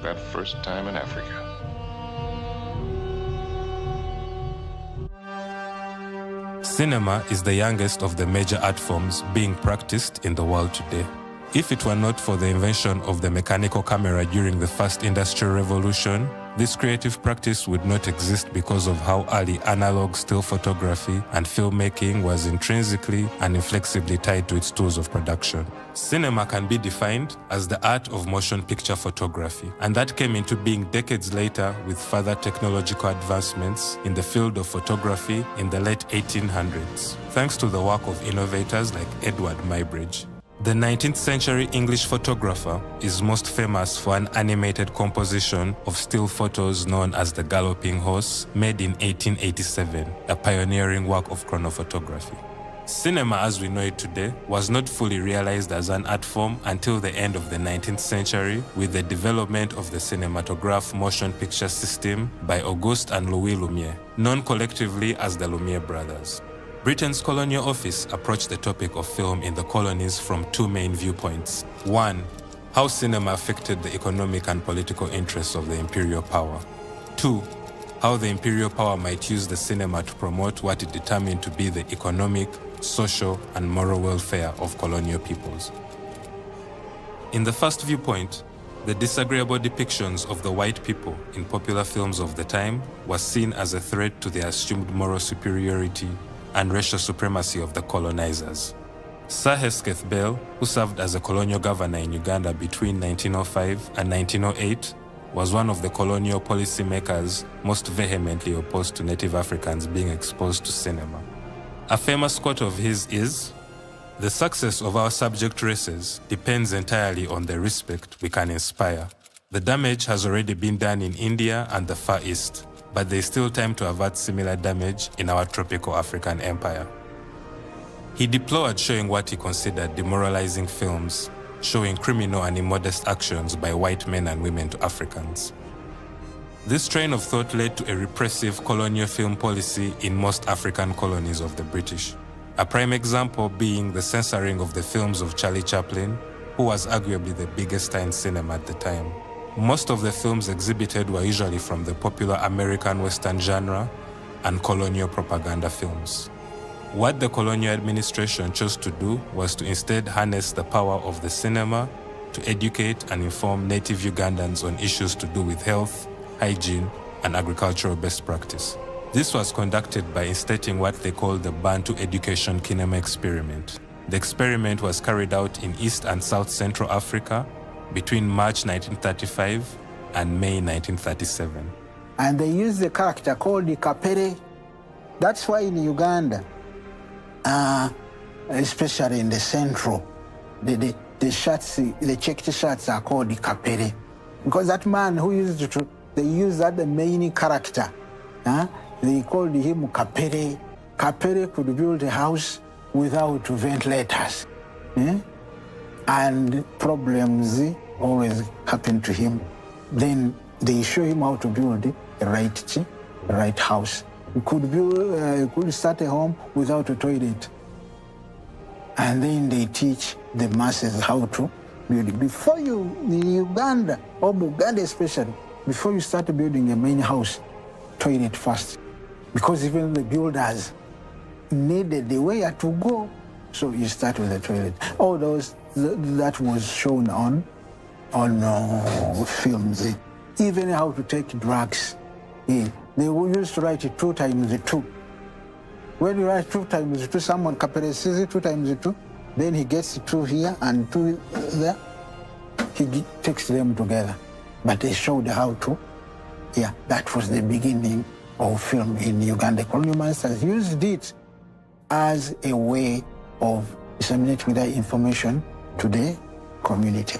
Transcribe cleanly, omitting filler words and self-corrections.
that first time in Africa. Cinema is the youngest of the major art forms being practiced in the world today. If it were not for the invention of the mechanical camera during the first industrial revolution, this creative practice would not exist because of how early analog still photography and filmmaking was intrinsically and inflexibly tied to its tools of production. Cinema can be defined as the art of motion picture photography, and that came into being decades later with further technological advancements in the field of photography in the late 1800s, thanks to the work of innovators like Edward Muybridge. The 19th century English photographer is most famous for an animated composition of still photos known as The Galloping Horse, made in 1887, a pioneering work of chronophotography. Cinema as we know it today was not fully realized as an art form until the end of the 19th century with the development of the cinematograph motion picture system by Auguste and Louis Lumière, known collectively as the Lumière brothers. Britain's colonial office approached the topic of film in the colonies from two main viewpoints. One, how cinema affected the economic and political interests of the imperial power. Two, how the imperial power might use the cinema to promote what it determined to be the economic, social, and moral welfare of colonial peoples. In the first viewpoint, the disagreeable depictions of the white people in popular films of the time was seen as a threat to the assumed moral superiority and racial supremacy of the colonizers. Sir Hesketh Bell, who served as a colonial governor in Uganda between 1905 and 1908, was one of the colonial policymakers most vehemently opposed to Native Africans being exposed to cinema. A famous quote of his is, "The success of our subject races depends entirely on the respect we can inspire. The damage has already been done in India and the Far East, but there is still time to avert similar damage in our tropical African empire." He deplored showing what he considered demoralizing films, showing criminal and immodest actions by white men and women to Africans. This train of thought led to a repressive colonial film policy in most African colonies of the British. A prime example being the censoring of the films of Charlie Chaplin, who was arguably the biggest star in cinema at the time. Most of the films exhibited were usually from the popular American Western genre and colonial propaganda films. What the colonial administration chose to do was to instead harness the power of the cinema to educate and inform native Ugandans on issues to do with health, hygiene, and agricultural best practice. This was conducted by instating what they called the Bantu Education Kinema Experiment. The experiment was carried out in East and South Central Africa between March 1935 and May 1937. And they used the character called the Kapere. That's why in Uganda, especially in the central, the shirts, the checked shirts are called the Kapere. Because that man who used to, they used that the main character. They called him Kapere. Kapere could build a house without ventilators. And problems always happen to him. Then they show him how to build the right house. He could start a home without a toilet. And then they teach the masses how to build it. Before you, in Uganda, or Uganda especially, before you start building a main house, toilet first. Because even the builders needed the way to go. So you start with the toilet. All those, that was shown on films. Even how to take drugs. They used to write it 2 times 2. When you write 2 times 2, someone sees it 2 times 2, then he gets 2 here and 2 there. He takes them together. But they showed how to. Yeah, that was the beginning of film in Uganda. Colonial masters used it as a way of disseminating that information to the community.